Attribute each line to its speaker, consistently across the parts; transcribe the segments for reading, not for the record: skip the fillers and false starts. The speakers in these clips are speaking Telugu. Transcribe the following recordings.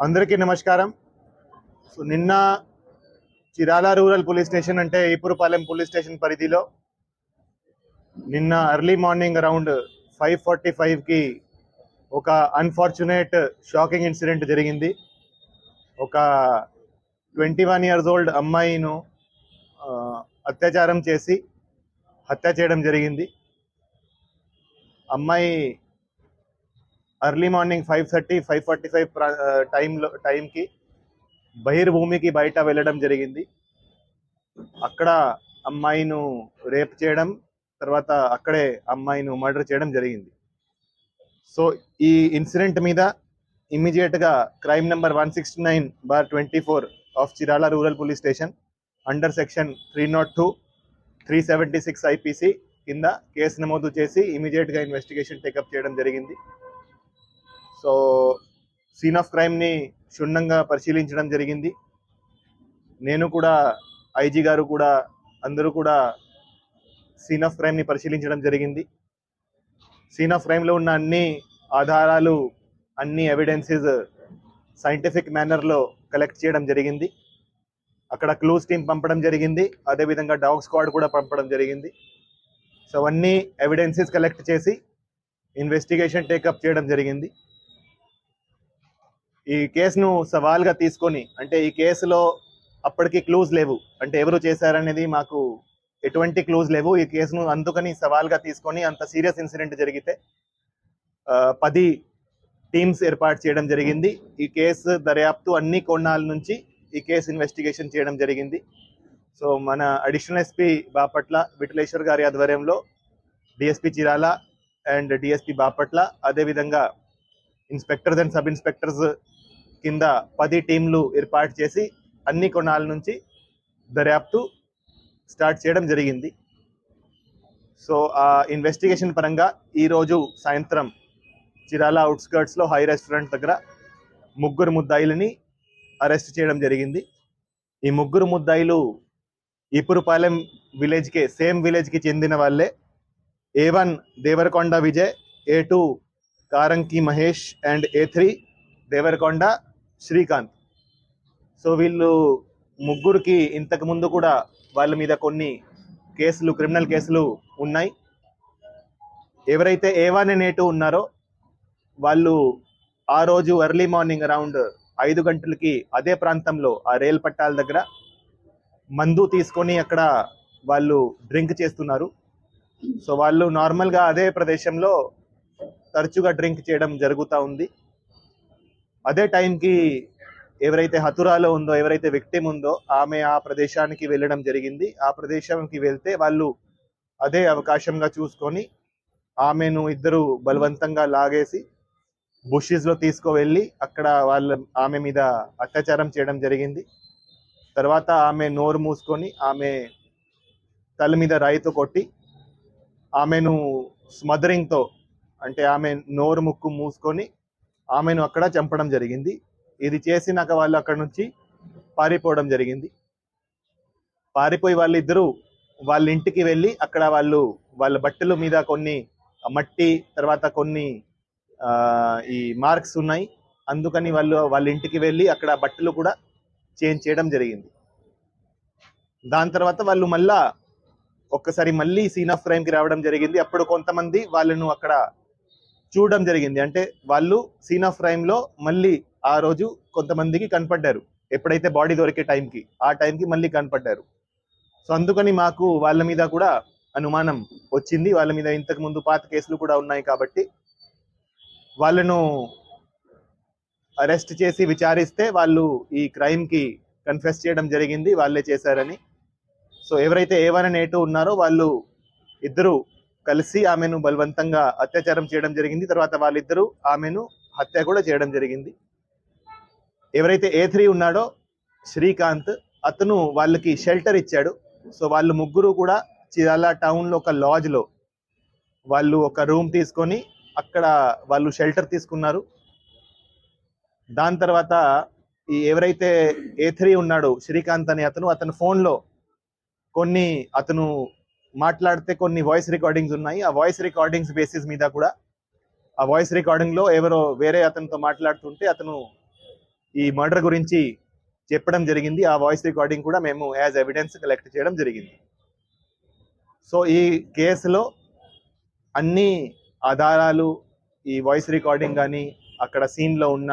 Speaker 1: అందరికీ నమస్కారం. సో నిన్న చిరాల రూరల్ పోలీస్ స్టేషన్ అంటే ఈపురపాలెం పోలీస్ స్టేషన్ పరిధిలో నిన్న ఎర్లీ మార్నింగ్ అరౌండ్ 5:45కి ఒక అన్ఫార్చునేట్ షాకింగ్ ఇన్సిడెంట్ జరిగింది. ఒక 21 years old అమ్మాయిను అత్యాచారం చేసి హత్య చేయడం జరిగింది. అమ్మాయి ఎర్లీ మార్నింగ్ 5:30, 5:45 టైంకి బహిర్భూమికి బయట వెళ్ళడం జరిగింది. అక్కడ అమ్మాయిను రేప్ చేయడం, తర్వాత అక్కడే అమ్మాయిను మర్డర్ చేయడం జరిగింది. సో ఈ ఇన్సిడెంట్ మీద ఇమ్మీడియట్గా crime number 169/24 of Chirala rural police station under section 302, 376 IPC కింద కేసు నమోదు చేసి ఇమ్మీడియట్గా ఇన్వెస్టిగేషన్ టేకప్ చేయడం జరిగింది. సో సీన్ ఆఫ్ క్రైమ్ని క్షుణ్ణంగా పరిశీలించడం జరిగింది. నేను కూడా, ఐజీ గారు కూడా, అందరూ కూడా సీన్ ఆఫ్ క్రైమ్ని పరిశీలించడం జరిగింది. సీన్ ఆఫ్ క్రైమ్లో ఉన్న అన్ని ఆధారాలు, అన్ని ఎవిడెన్సెస్ సైంటిఫిక్ మేనర్లో కలెక్ట్ చేయడం జరిగింది. అక్కడ క్లూస్ టీమ్ పంపడం జరిగింది, అదేవిధంగా డాగ్ స్క్వాడ్ కూడా పంపడం జరిగింది. సో అన్ని ఎవిడెన్సెస్ కలెక్ట్ చేసి ఇన్వెస్టిగేషన్ టేకప్ చేయడం జరిగింది. ఈ కేసును సవాల్గా తీసుకొని, అంటే ఈ కేసులో అప్పటికి క్లూజ్ లేవు, అంటే ఎవరు చేశారనేది మాకు ఎటువంటి క్లూజ్ లేవు. ఈ కేసును అందుకని సవాల్గా తీసుకొని, అంత సీరియస్ ఇన్సిడెంట్ జరిగితే 10 టీమ్స్ ఏర్పాటు చేయడం జరిగింది. ఈ కేసు దర్యాప్తు అన్ని కోణాల నుంచి ఈ కేసు ఇన్వెస్టిగేషన్ చేయడం జరిగింది. సో మన అడిషనల్ ఎస్పీ బాపట్ల విఠలేశ్వర్ గారి ఆధ్వర్యంలో DSP Chirala and DSP Bapatla, అదేవిధంగా ఇన్స్పెక్టర్స్ అండ్ సబ్ ఇన్స్పెక్టర్స్ కింద 10 టీంలు ఏర్పాటు చేసి అన్ని కోణాల నుంచి దర్యాప్తు స్టార్ట్ చేయడం జరిగింది. సో ఆ ఇన్వెస్టిగేషన్ పరంగా ఈరోజు సాయంత్రం చిరాల అవుట్స్కర్ట్స్లో హై రెస్టారెంట్ దగ్గర 3 ముద్దాయిలని అరెస్ట్ చేయడం జరిగింది. ఈ 3 ముద్దాయిలు ఈపురపాలెం విలేజ్కే, సేమ్ విలేజ్కి చెందిన వాళ్ళే. A1 Devarakonda Vijay, A2 Karanki Mahesh and A3 Devarakonda Srikanth. So వీళ్ళు ముగ్గురికి ఇంతకు ముందు కూడా వాళ్ళ మీద కొన్ని కేసులు, క్రిమినల్ కేసులు ఉన్నాయి. ఎవరైతే A1 and A2 ఉన్నారో వాళ్ళు ఆ రోజు ఎర్లీ మార్నింగ్ అరౌండ్ 5 గంటలకి అదే ప్రాంతంలో, ఆ రైలు పట్టాల దగ్గర మందు తీసుకొని అక్కడ వాళ్ళు డ్రింక్ చేస్తున్నారు. సో వాళ్ళు నార్మల్గా అదే ప్రదేశంలో తరచుగా డ్రింక్ చేయడం జరుగుతూ ఉంది. అదే టైంకి ఎవరైతే హతురాలో ఉందో, ఎవరైతే విక్టిమ్ ఉందో, ఆమె ఆ ప్రదేశానికి వెళ్ళడం జరిగింది. ఆ ప్రదేశానికి వెళ్తే వాళ్ళు అదే అవకాశంగా చూసుకొని ఆమెను ఇద్దరు బలవంతంగా లాగేసి బుషెస్లో తీసుకువెళ్ళి అక్కడ ఆమె మీద అత్యాచారం చేయడం జరిగింది. తర్వాత ఆమె నోరు మూసుకొని ఆమె తల మీద రాయితో కొట్టి ఆమెను స్మదరింగ్తో, అంటే ఆమె నోరు ముక్కు మూసుకొని ఆమెను అక్కడ చంపడం జరిగింది. ఇది చేసినాక వాళ్ళు అక్కడ నుంచి పారిపోవడం జరిగింది. పారిపోయి వాళ్ళిద్దరూ వాళ్ళ ఇంటికి వెళ్ళి అక్కడ వాళ్ళ బట్టల మీద కొన్ని మట్టి, తర్వాత కొన్ని ఈ మార్క్స్ ఉన్నాయి. అందుకని వాళ్ళ ఇంటికి వెళ్ళి అక్కడ బట్టలు కూడా చేంజ్ చేయడం జరిగింది. దాని తర్వాత వాళ్ళు ఒక్కసారి మళ్ళీ సీన్ ఆఫ్ క్రైమ్కి రావడం జరిగింది. అప్పుడు కొంతమంది వాళ్ళను అక్కడ చూడడం జరిగింది. అంటే వాళ్ళు సీన్ ఆఫ్ క్రైమ్లో మళ్ళీ ఆ రోజు కొంతమందికి కనపడ్డారు. ఎప్పుడైతే బాడీ దొరికే టైంకి, ఆ టైంకి మళ్ళీ కనపడ్డారు. సో అందుకని మాకు వాళ్ళ మీద కూడా అనుమానం వచ్చింది. వాళ్ళ మీద ఇంతకు ముందు పాత కేసులు కూడా ఉన్నాయి కాబట్టి వాళ్ళను అరెస్ట్ చేసి విచారిస్తే వాళ్ళు ఈ క్రైమ్కి కన్ఫెస్ చేయడం జరిగింది, వాళ్ళే చేశారని. సో ఎవరైతే A1 and A2 ఉన్నారో వాళ్ళు ఇద్దరు కలిసి ఆమెను బలవంతంగా అత్యాచారం చేయడం జరిగింది. తర్వాత వాళ్ళిద్దరూ ఆమెను హత్య కూడా చేయడం జరిగింది. ఎవరైతే A3 ఉన్నాడో శ్రీకాంత్, అతను వాళ్ళకి షెల్టర్ ఇచ్చాడు. సో వాళ్ళు ముగ్గురు కూడా చిరాల టౌన్లో ఒక లాడ్జ్లో వాళ్ళు ఒక రూమ్ తీసుకొని అక్కడ వాళ్ళు షెల్టర్ తీసుకున్నారు. దాని తర్వాత ఎవరైతే A3 ఉన్నాడో శ్రీకాంత్ అనే అతను ఫోన్లో అతను మాట్లాడితే కొన్ని వాయిస్ రికార్డింగ్స్ ఉన్నాయి. ఆ వాయిస్ రికార్డింగ్స్ బేసిస్ మీద కూడా, ఆ వాయిస్ రికార్డింగ్లో ఎవరో వేరే అతనితో మాట్లాడుతుంటే అతను ఈ మర్డర్ గురించి చెప్పడం జరిగింది. ఆ వాయిస్ రికార్డింగ్ కూడా మేము యాజ్ ఎవిడెన్స్ కలెక్ట్ చేయడం జరిగింది. సో ఈ కేసులో అన్ని ఆధారాలు, ఈ వాయిస్ రికార్డింగ్ కానీ, అక్కడ సీన్లో ఉన్న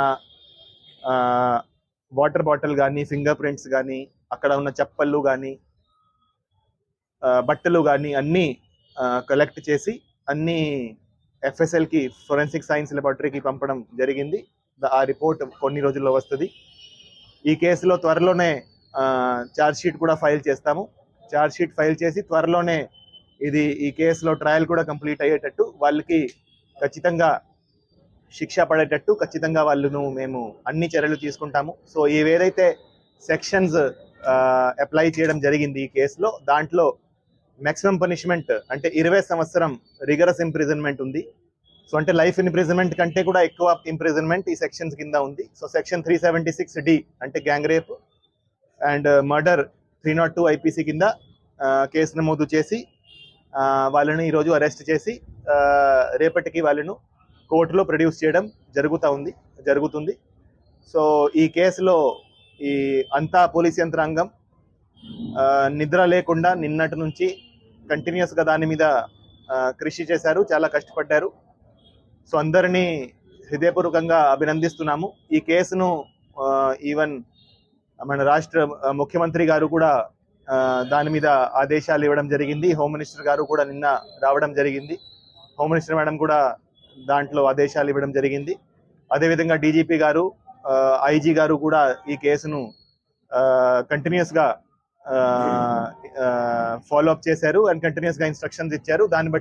Speaker 1: వాటర్ బాటిల్ కానీ, ఫింగర్ ప్రింట్స్ కానీ, అక్కడ ఉన్న చెప్పళ్ళు కానీ, బట్టలు కానీ అన్నీ కలెక్ట్ చేసి అన్ని FSLకి, ఫోరెన్సిక్ సైన్స్ లెబార్టరీకి పంపడం జరిగింది. ఆ రిపోర్ట్ కొన్ని రోజుల్లో వస్తుంది. ఈ కేసులో త్వరలోనే ఛార్జ్ షీట్ కూడా ఫైల్ చేస్తాము. ఛార్జ్ షీట్ ఫైల్ చేసి త్వరలోనే ఈ కేసులో ట్రయల్ కూడా కంప్లీట్ అయ్యేటట్టు, వాళ్ళకి ఖచ్చితంగా శిక్ష పడేటట్టు ఖచ్చితంగా వాళ్ళను మేము అన్ని చర్యలు తీసుకుంటాము. సో ఏదైతే సెక్షన్స్ అప్లై చేయడం జరిగింది ఈ కేసులో, దాంట్లో మాక్సిమం పనిష్మెంట్ అంటే 20 సంవత్సరం రిగరస్ ఇంప్రిజన్మెంట్ ఉంది. సో అంటే లైఫ్ ఇంప్రిజన్మెంట్ కంటే కూడా ఎక్కువ ఇంప్రిజన్మెంట్ ఈ సెక్షన్స్ కింద ఉంది. సో సెక్షన్ 376D అంటే gang rape and murder 302 IPC కింద కేసు నమోదు చేసి వాళ్ళని ఈరోజు అరెస్ట్ చేసి రేపటికి వాళ్ళను కోర్టులో ప్రొడ్యూస్ చేయడం జరుగుతుంది. సో ఈ కేసులో ఈ అంతా పోలీస్ యంత్రాంగం నిద్ర లేకుండా నిన్నటి నుంచి కంటిన్యూస్గా దాని మీద కృషి చేశారు, చాలా కష్టపడ్డారు. సో అందరినీ హృదయపూర్వకంగా అభినందిస్తున్నాము. ఈ కేసును ఈవెన్ మన రాష్ట్ర ముఖ్యమంత్రి గారు కూడా దాని మీద ఆదేశాలు ఇవ్వడం జరిగింది. హోమ్ మినిస్టర్ గారు కూడా నిన్న రావడం జరిగింది. హోమ్ మినిస్టర్ మేడం కూడా దాంట్లో ఆదేశాలు ఇవ్వడం జరిగింది. అదేవిధంగా DGP గారు, IG గారు కూడా ఈ కేసును కంటిన్యూస్గా ఫాలో అప్ చేశారు అండ్ కంటిన్యూస్గా ఇన్స్ట్రక్షన్స్ ఇచ్చారు. దాన్ని బట్టి